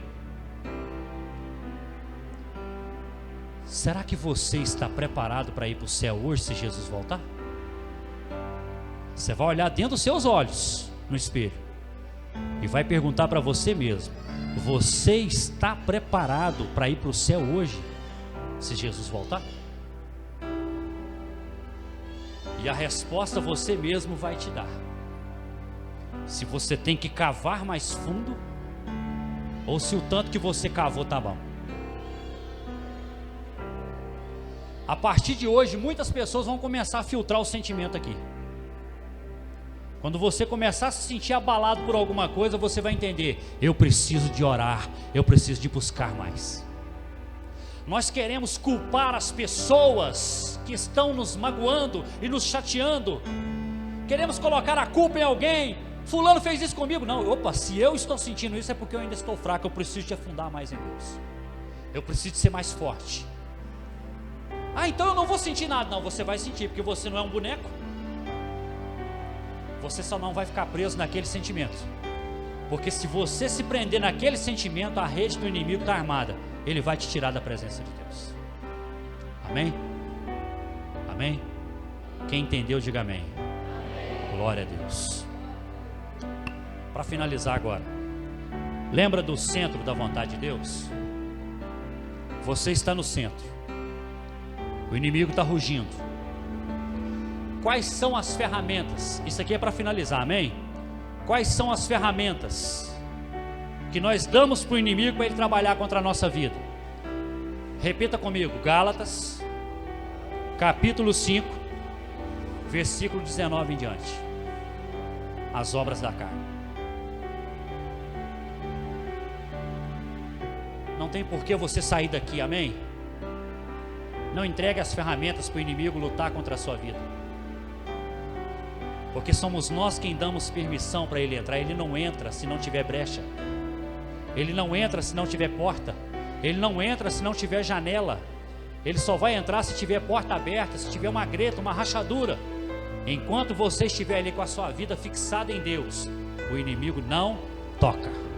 será que você está preparado para ir para o céu hoje se Jesus voltar? Você vai olhar dentro dos seus olhos no espelho e vai perguntar para você mesmo: você está preparado para ir para o céu hoje se Jesus voltar? E a resposta você mesmo vai te dar. Se você tem que cavar mais fundo ou se o tanto que você cavou está bom. A partir de hoje, muitas pessoas vão começar a filtrar o sentimento aqui. Quando você começar a se sentir abalado por alguma coisa, você vai entender: eu preciso de orar, eu preciso de buscar mais. Nós queremos culpar as pessoas que estão nos magoando e nos chateando. Queremos colocar a culpa em alguém. Fulano fez isso comigo. Não, opa, se eu estou sentindo isso é porque eu ainda estou fraco. Eu preciso de afundar mais em Deus. Eu preciso de ser mais forte. Ah, então eu não vou sentir nada. Não, você vai sentir, porque você não é um boneco. Você só não vai ficar preso naquele sentimento. Porque se você se prender naquele sentimento, a rede do inimigo está armada. Ele vai te tirar da presença de Deus. Amém? Amém? Quem entendeu, diga amém. Glória a Deus. Para finalizar agora, lembra do centro da vontade de Deus? Você está no centro. O inimigo está rugindo. Quais são as ferramentas? Isso aqui é para finalizar, amém? Quais são as ferramentas que nós damos para o inimigo para ele trabalhar contra a nossa vida. Repita comigo, Gálatas, capítulo 5, versículo 19 em diante. As obras da carne. Não tem por que você sair daqui, amém? Não entregue as ferramentas para o inimigo lutar contra a sua vida, porque somos nós quem damos permissão para ele entrar. Ele não entra se não tiver brecha, ele não entra se não tiver porta, ele não entra se não tiver janela, ele só vai entrar se tiver porta aberta, se tiver uma greta, uma rachadura. Enquanto você estiver ali com a sua vida fixada em Deus, o inimigo não toca.